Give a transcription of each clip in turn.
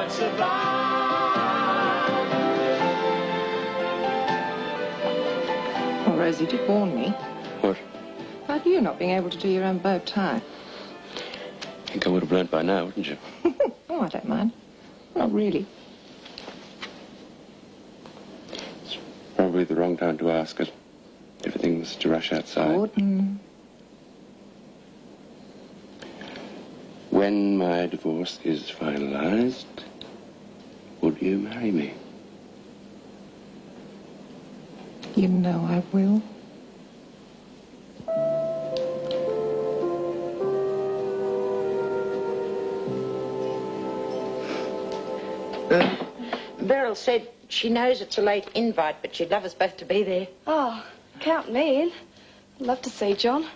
might survive. Well, Rosie did warn me. What? About you not being able to do your own bow tie. I think I would have learned by now, wouldn't you? Oh, I don't mind. Not really. It's probably the wrong time to ask it. Everything's to rush outside. Gordon. When my divorce is finalized, would you marry me? You know I will. Beryl said she knows it's a late invite, but she'd love us both to be there. Oh, count me in. I'd love to see John.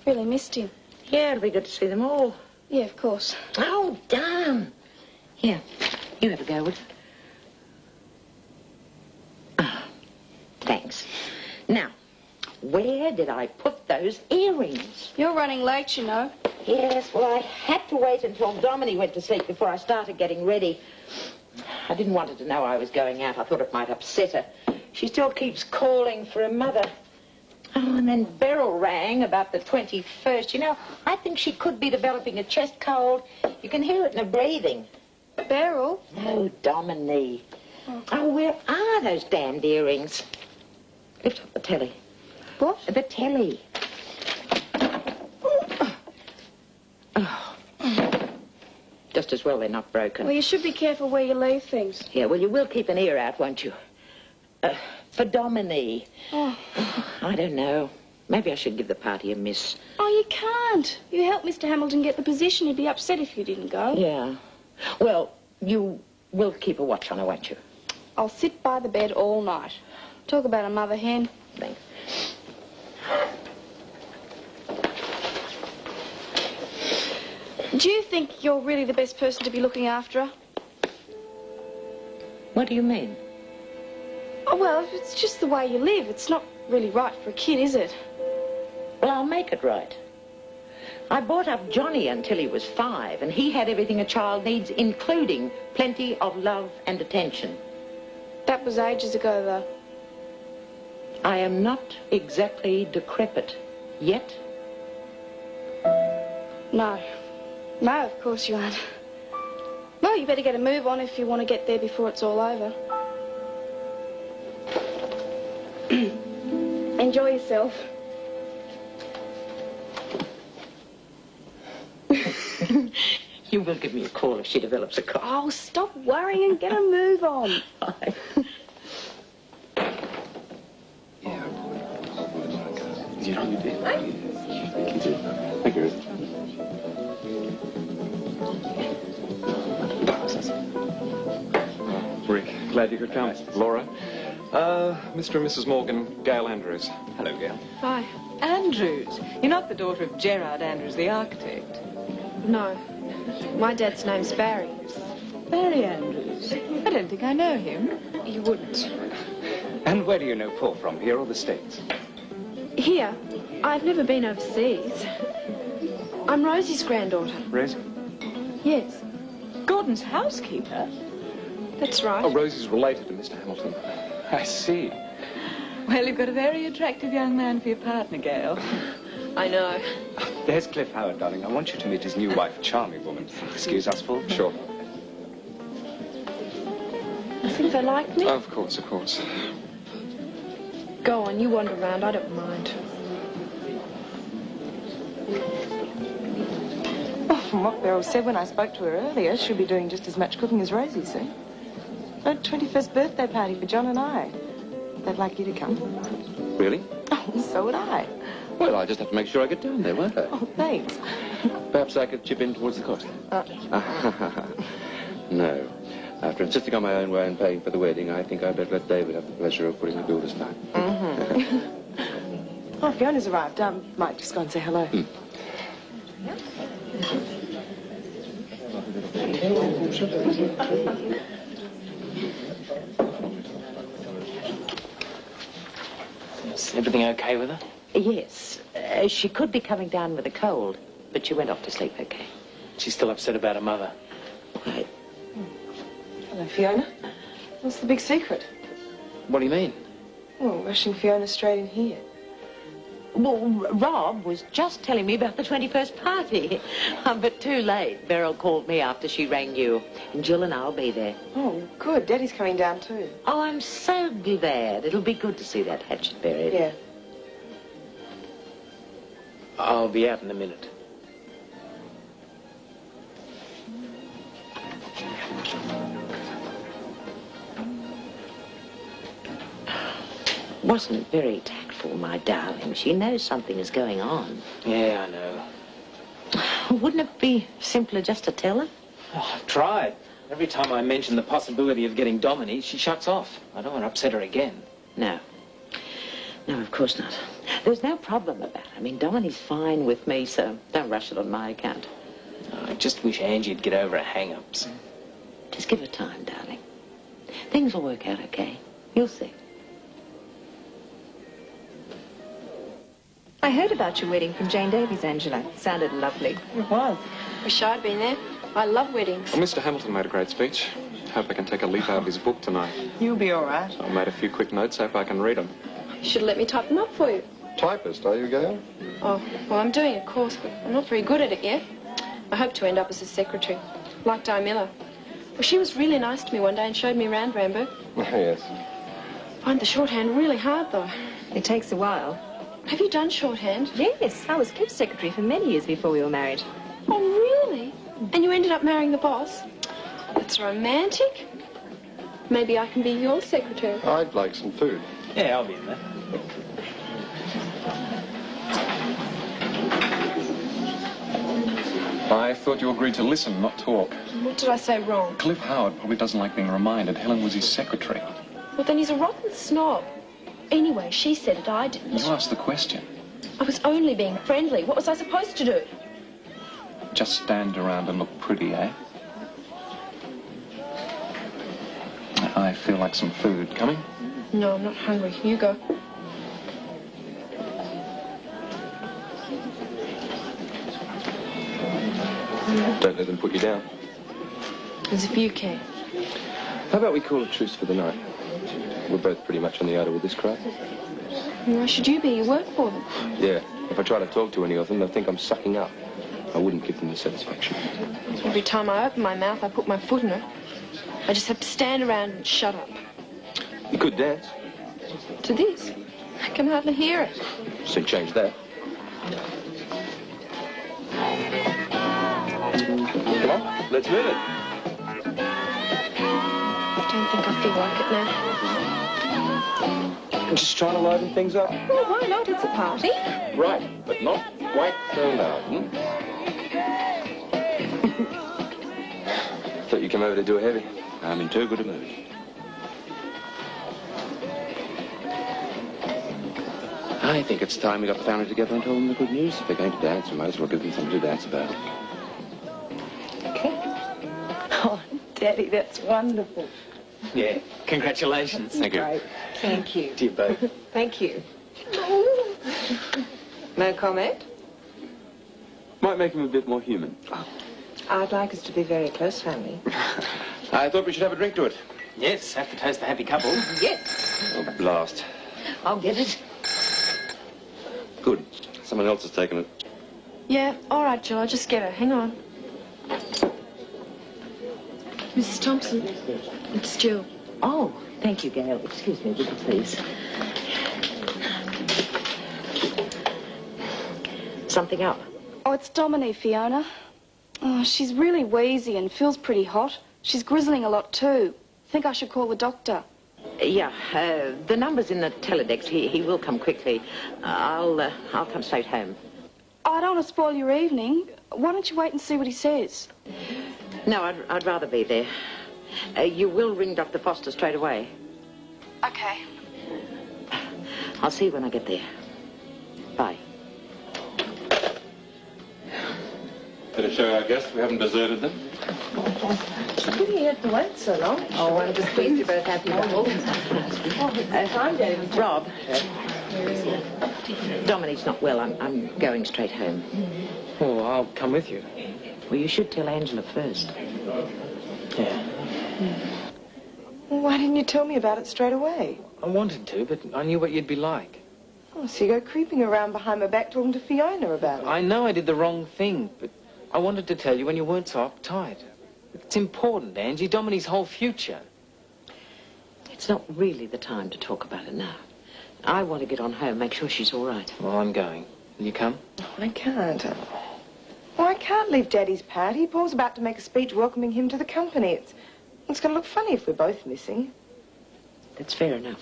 Really missed him. Yeah, it'll be good to see them all. Yeah, of course. Oh, damn. Here, you have a go, would you? Ah, thanks. Now, where did I put those earrings? You're running late, you know. Yes, well, I had to wait until Domini went to sleep before I started getting ready. I didn't want her to know I was going out. I thought it might upset her. She still keeps calling for her mother. Oh, and then Beryl rang about the 21st. You know, I think she could be developing a chest cold. You can hear it in her breathing. Beryl? No, Domini. Oh, where are those damned earrings? Lift up the telly. What? The telly. Oh. Just as well they're not broken. Well, you should be careful where you leave things. Yeah, well, you will keep an ear out, won't you? For Domini. Oh. I don't know. Maybe I should give the party a miss. Oh, you can't. You helped Mr. Hamilton get the position. He'd be upset if you didn't go. Yeah. Well, you will keep a watch on her, won't you? I'll sit by the bed all night. Talk about a mother hen. Thanks. Do you think you're really the best person to be looking after her? What do you mean? Oh, well, it's just the way you live. It's not really right for a kid, is it? Well, I'll make it right. I brought up Johnny until he was 5, and he had everything a child needs, including plenty of love and attention. That was ages ago, though. I am not exactly decrepit yet. No. No, of course you aren't. Well, you better get a move on if you want to get there before it's all over. Enjoy yourself. You will give me a call if she develops a cough. Oh, stop worrying and get a move on. Thank you. Rick, glad you could come. Laura. Mr. and Mrs. Morgan, Gail Andrews. Hello, Gail. Hi. Andrews? You're not the daughter of Gerard Andrews, the architect? No. My dad's name's Barry. Barry Andrews? I don't think I know him. You wouldn't. And where do you know Paul from, here or the States? Here. I've never been overseas. I'm Rosie's granddaughter. Rosie? Yes. Gordon's housekeeper? That's right. Oh, Rosie's related to Mr. Hamilton. I see. Well, you've got a very attractive young man for your partner, Gail. I know. There's Cliff Howard, darling. I want you to meet his new wife, charming woman. Excuse us, Paul? Sure. I think they like me. Of course, of course. Go on, you wander around. I don't mind. Well, from what Beryl said when I spoke to her earlier, she'll be doing just as much cooking as Rosie soon. A 21st birthday party for John and I. They'd like you to come. Really? Oh, so would I. Well, I'll just have to make sure I get down there, won't I? Oh, thanks. Perhaps I could chip in towards the cost. No. After insisting on my own way and paying for the wedding, I think I'd better let David have the pleasure of putting the bill this time. Oh, Fiona's arrived. Might just go and say hello. Is everything okay with her? Yes. She could be coming down with a cold, but she went off to sleep okay. She's still upset about her mother. I Fiona. What's the big secret? What do you mean? Well, rushing Fiona straight in here. Well, Rob was just telling me about the 21st party. But too late. Beryl called me after she rang you. And Jill and I'll be there. Oh, good. Daddy's coming down too. Oh, I'm so glad. It'll be good to see that hatchet buried. Yeah. I'll be out in a minute. Wasn't very tactful, my darling. She knows something is going on. Yeah, I know. Wouldn't it be simpler just to tell her? Oh, I've tried. Every time I mention the possibility of getting Domini, she shuts off. I don't want to upset her again. No. No, of course not. There's no problem about it. I mean, Domini's fine with me, so don't rush it on my account. I just wish Angie'd get over her hang-ups. Just give her time, darling. Things will work out okay. You'll see. I heard about your wedding from Jane Davies, Angela. It sounded lovely. It was. Wish I'd been there. I love weddings. Well, Mr. Hamilton made a great speech. Hope I can take a leaf out of his book tonight. You'll be all right. I made a few quick notes, hope I can read them. You should have let me type them up for you. Typist, are you, Gail? Oh, well, I'm doing a course, but I'm not very good at it yet. I hope to end up as a secretary, like Di Miller. Well, she was really nice to me one day and showed me around Rambo. Yes. Find the shorthand really hard, though. It takes a while. Have you done shorthand? Yes, I was Kip's secretary for many years before we were married. Oh, really? And you ended up marrying the boss? That's romantic. Maybe I can be your secretary. I'd like some food. Yeah, I'll be in there. I thought you agreed to listen, not talk. What did I say wrong? Cliff Howard probably doesn't like being reminded Helen was his secretary. Well, then he's a rotten snob. Anyway, she said it, I didn't. You asked the question. I was only being friendly. What was I supposed to do? Just stand around and look pretty, eh? I feel like some food. Coming? No, I'm not hungry. You go. Don't let them put you down. As if you care. How about we call a truce for the night? We're both pretty much on the outer with this crowd. Why should you be? You work for them. Yeah, if I try to talk to any of them, they'll think I'm sucking up. I wouldn't give them the satisfaction. Every time I open my mouth, I put my foot in it. I just have to stand around and shut up. You could dance. To this, I can hardly hear it. So change that. Come on, let's move it. I don't think I feel like it now. I'm just trying to liven things up. Well, why not? It's a party. Right, but not quite so loud, Thought you came over to do a heavy. I'm in too good a mood. I think it's time we got the family together and told them the good news. If they're going to dance, we might as well give them something to dance about. Okay. Oh, Daddy, that's wonderful. Yeah, congratulations. Thank you. Great. Thank you. To you both. Thank you. No comment? Might make him a bit more human. I'd like us to be very close family. I thought we should have a drink to it. Yes, have to toast the happy couple. Yes. Oh, blast. I'll get it. Good. Someone else has taken it. Yeah, all right, Jill. I'll just get her. Hang on. Mrs. Thompson, it's Jill. Oh, thank you, Gail. Excuse me, would you please? Something up? Oh, it's Domini, Fiona. Oh, she's really wheezy and feels pretty hot. She's grizzling a lot too. Think I should call the doctor. Yeah, the number's in the teledex. He will come quickly. I'll come straight home. Oh, I don't want to spoil your evening. Why don't you wait and see what he says? No, I'd rather be there. You will ring Dr. Foster straight away. Okay. I'll see you when I get there. Bye. Better show our guests we haven't deserted them. Didn't you have to wait so long? Oh, I'm just pleased you're both happy couples. I'm David. Rob. Dominique's not well. I'm going straight home. Oh, I'll come with you. Well, you should tell Angela first. Yeah. Why didn't you tell me about it straight away? I wanted to, but I knew what you'd be like. Oh, so you go creeping around behind my back talking to Fiona about it. I know I did the wrong thing, but I wanted to tell you when you weren't so uptight. It's important, Angie. Dominique's whole future. It's not really the time to talk about it now. I want to get on home, make sure she's all right. Well, I'm going. Will you come? Oh, I can't. Well, I can't leave Daddy's party. Paul's about to make a speech welcoming him to the company. It's going to look funny if we're both missing. That's fair enough.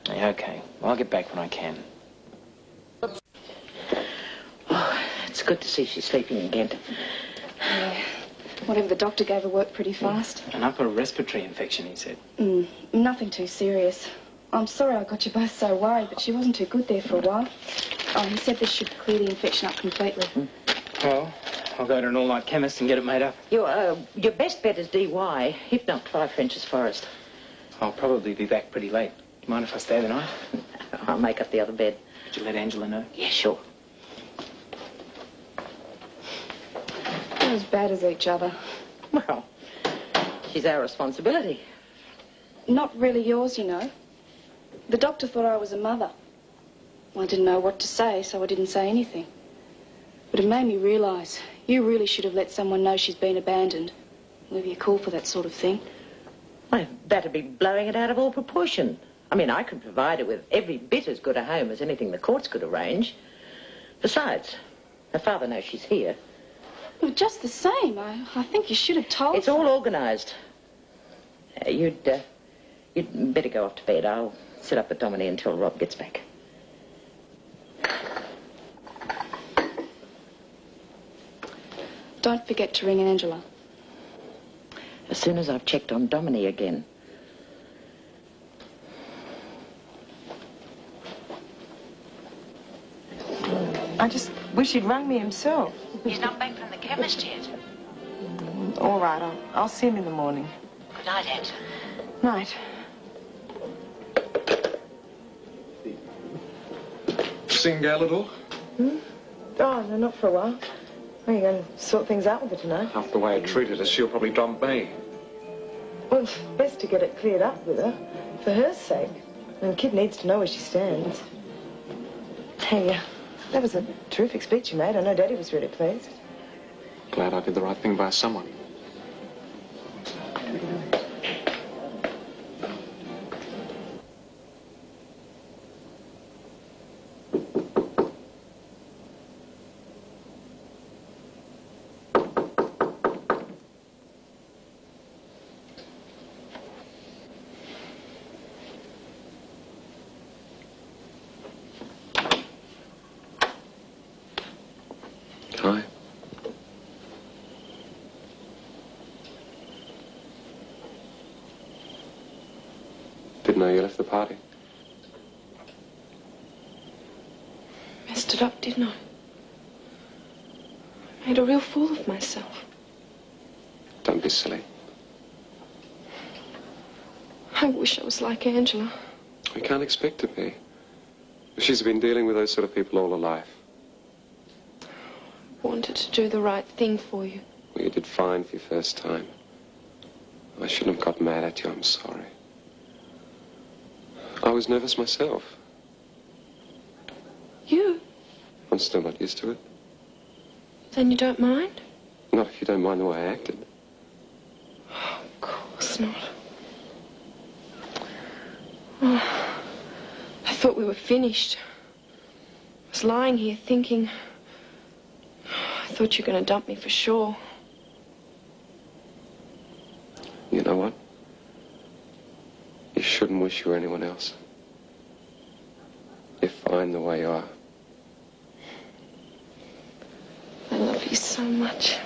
Yeah, okay. Well, I'll get back when I can. Oh, it's good to see she's sleeping again. Yeah. Whatever the doctor gave her worked pretty fast. An upper respiratory infection, he said. Nothing too serious. I'm sorry I got you both so worried, but she wasn't too good there for a while. Oh, he said this should clear the infection up completely. Well, I'll go to an all-night chemist and get it made up. Your best bet is DY, if not 5 French's Forest. I'll probably be back pretty late. Do you mind if I stay the night? I'll make up the other bed. Could you let Angela know? Yeah, sure. They're as bad as each other. Well, she's our responsibility. Not really yours, you know. The doctor thought I was a mother. I didn't know what to say, so I didn't say anything. But it made me realise you really should have let someone know she's been abandoned. Whether you're cool for that sort of thing. Well, that'd be blowing it out of all proportion. I mean, I could provide her with every bit as good a home as anything the courts could arrange. Besides, her father knows she's here. Well, just the same, I think you should have told It's her. all organised. You'd better go off to bed. I'll sit up with Dominique until Rob gets back. Don't forget to ring Angela. As soon as I've checked on Dominique again. I just wish he'd rung me himself. He's not back from the chemist yet. All right, I'll see him in the morning. Good night, Angela. Night. Seen Gail at all? Oh, no, not for a while. Are you going to sort things out with her tonight? After the way I treated her, she'll probably dump me. Well, it's best to get it cleared up with her, for her sake. And the kid needs to know where she stands. Hey, that was a terrific speech you made. I know Daddy was really pleased. Glad I did the right thing by someone. Hi. Didn't know you left the party. Messed it up, didn't I? Made a real fool of myself. Don't be silly. I wish I was like Angela. We can't expect to be. She's been dealing with those sort of people all her life. Wanted to do the right thing for you. Well, you did fine for your first time. I shouldn't have got mad at you. I'm sorry. I was nervous myself. You? I'm still not used to it. Then you don't mind? Not if you don't mind the way I acted. Oh, of course not. Oh, I thought we were finished. I was lying here thinking... I thought you were going to dump me for sure. You know what? You shouldn't wish you were anyone else. You're fine the way you are. I love you so much.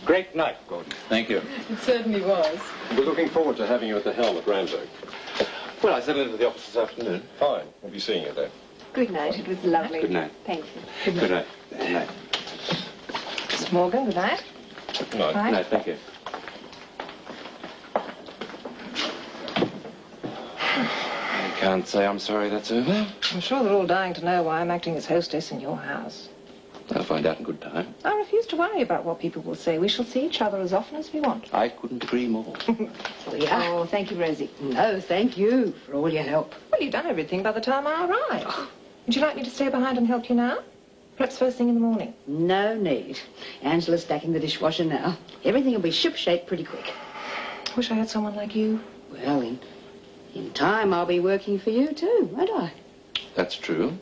Great night, Gordon. Thank you. It certainly was. We're looking forward to having you at the helm at Randburg. Well, I settled into the office this afternoon. Fine. We'll be seeing you there. Good night. It was lovely. Good night. Thank you. Good night. Good night. Miss Morgan, good night. Good night. Good night. Thank you. I can't say I'm sorry that's over. I'm sure they're all dying to know why I'm acting as hostess in your house. If I find out in good time. I refuse to worry about what people will say. We shall see each other as often as we want. I couldn't agree more. Oh, thank you, Rosie. No, thank you for all your help. Well, you've done everything by the time I arrived. Would you like me to stay behind and help you now? Perhaps first thing in the morning. No need. Angela's stacking the dishwasher now. Everything will be shipshape pretty quick. Wish I had someone like you. Well, in time I'll be working for you too, won't I? That's true.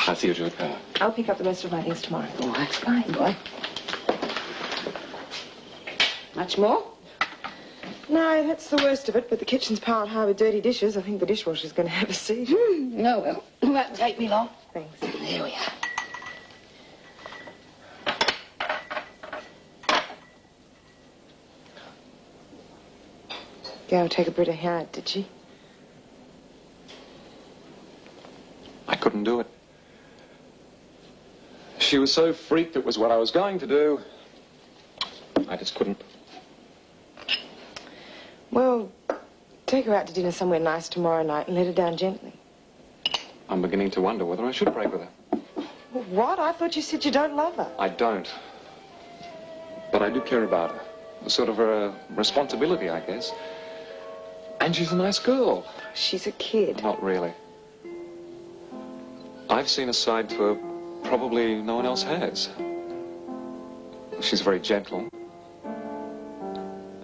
I'll see you to the car. I'll pick up the rest of my things tomorrow. All right. Bye. Bye. Much more? No, that's the worst of it, but the kitchen's piled high with dirty dishes. I think the dishwasher's going to have a seizure. No, well, it won't take me long. Thanks. There we are. Gal take a bit of hard, did she? I couldn't do it. She was so freaked it was what I was going to do. I just couldn't. Well, take her out to dinner somewhere nice tomorrow night and let her down gently. I'm beginning to wonder whether I should break with her. Well, what? I thought you said you don't love her. I don't. But I do care about her. Sort of a responsibility, I guess. And she's a nice girl. She's a kid. Not really. I've seen a side to her probably no one else has. She's very gentle.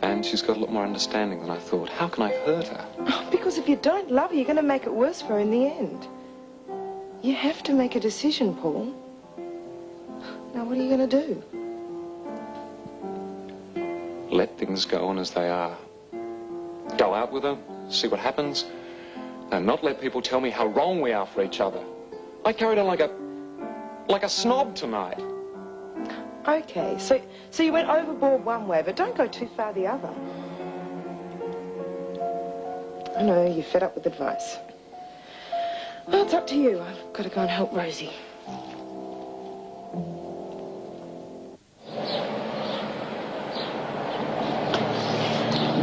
And she's got a lot more understanding than I thought. How can I hurt her? Oh, because if you don't love her, you're going to make it worse for her in the end. You have to make a decision, Paul. Now, what are you going to do? Let things go on as they are. Go out with her, see what happens, and not let people tell me how wrong we are for each other. I carried on like a snob tonight. Okay, so you went overboard one way, but don't go too far the other. I know, you're fed up with advice. Well, it's up to you. I've got to go and help Rosie.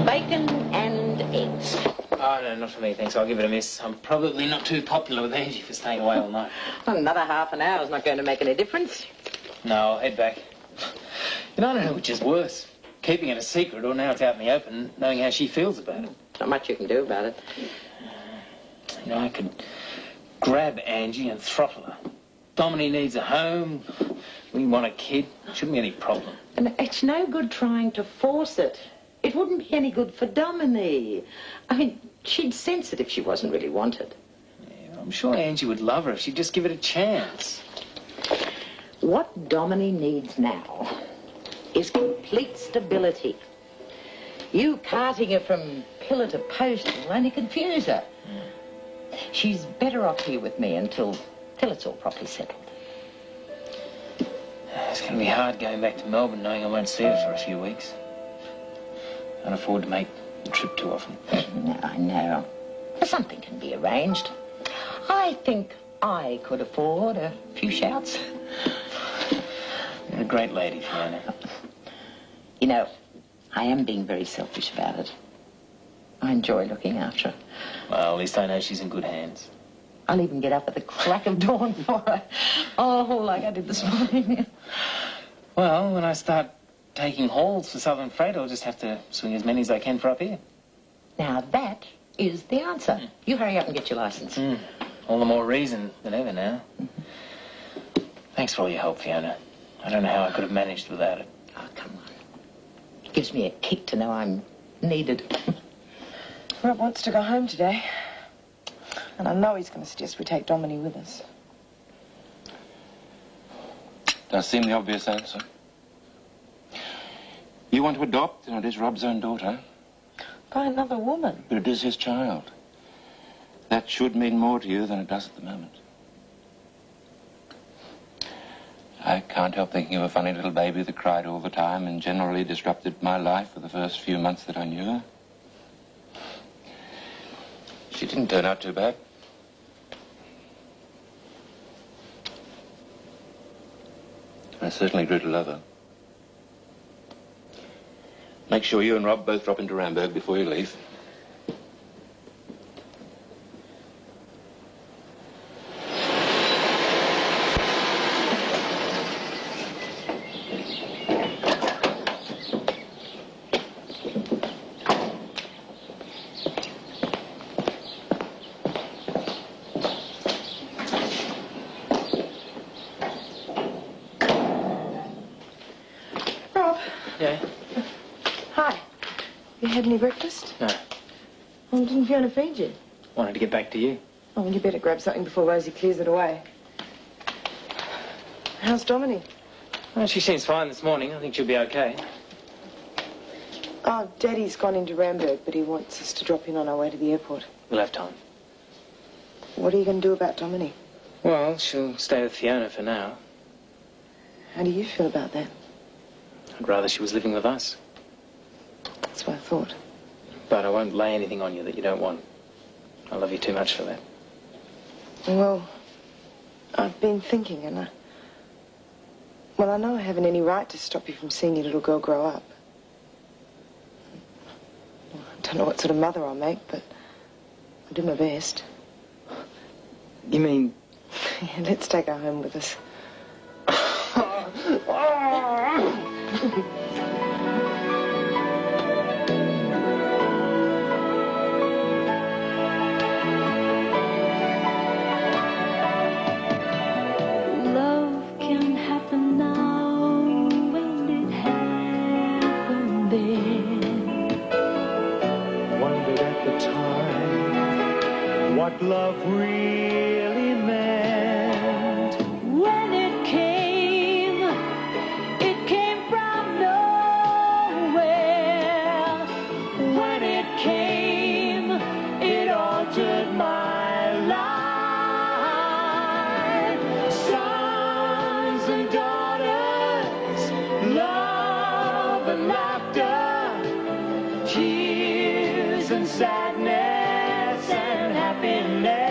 Bacon and eggs. Oh, no, not for me, thanks. I'll give it a miss. I'm probably not too popular with Angie for staying away all night. Another half an hour's not going to make any difference. No, I'll head back. You know, I don't know which is worse. Keeping it a secret, or now it's out in the open, knowing how she feels about it. Not much you can do about it. You know, I could grab Angie and throttle her. Dominique needs a home. We want a kid. Shouldn't be any problem. And it's no good trying to force it. It wouldn't be any good for Dominique. I mean, she'd sense it if she wasn't really wanted. Yeah, I'm sure Angie would love her if she'd just give it a chance. What Dominique needs now is complete stability. You carting her from pillar to post will only confuse her. She's better off here with me until it's all properly settled. It's going to be hard going back to Melbourne knowing I won't see her for a few weeks. Can't afford to make the trip too often. No, I know. Something can be arranged. I think I could afford a few shouts. You're a great lady, Fiona. You know, I am being very selfish about it. I enjoy looking after her. Well, at least I know she's in good hands. I'll even get up at the crack of dawn for her. Oh, like I did this morning. Well, when I start taking hauls for Southern Freight, I'll just have to swing as many as I can for up here. Now, that is the answer. You hurry up and get your license. All the more reason than ever now. Thanks for all your help, Fiona. I don't know how I could have managed without it. Oh, come on. It gives me a kick to know I'm needed. Rob wants to go home today. And I know he's going to suggest we take Dominique with us. Does seem the obvious answer. You want to adopt, and it is Rob's own daughter. By another woman. But it is his child. That should mean more to you than it does at the moment. I can't help thinking of a funny little baby that cried all the time and generally disrupted my life for the first few months that I knew her. She didn't turn out too bad. I certainly grew to love her. Make sure you and Rob both drop into Ramberg before you leave. Hi. You had any breakfast? No. Well, didn't Fiona feed you? Wanted to get back to you. Oh, well, you better grab something before Rosie clears it away. How's Dominique? Well, she seems fine this morning. I think she'll be okay. Oh, Daddy's gone into Ramberg, but he wants us to drop in on our way to the airport. We'll have time. What are you going to do about Dominique? Well, she'll stay with Fiona for now. How do you feel about that? I'd rather she was living with us. That's what I thought. But I won't lay anything on you that you don't want. I love you too much for that. Well, I've been thinking, and Well, I know I haven't any right to stop you from seeing your little girl grow up. Well, I don't know what sort of mother I'll make, but I'll do my best. You mean... Yeah, let's take her home with us. What love really meant. When it came from nowhere. When it came, it altered my life. Sons and daughters, love and laughter, tears and sadness and happiness.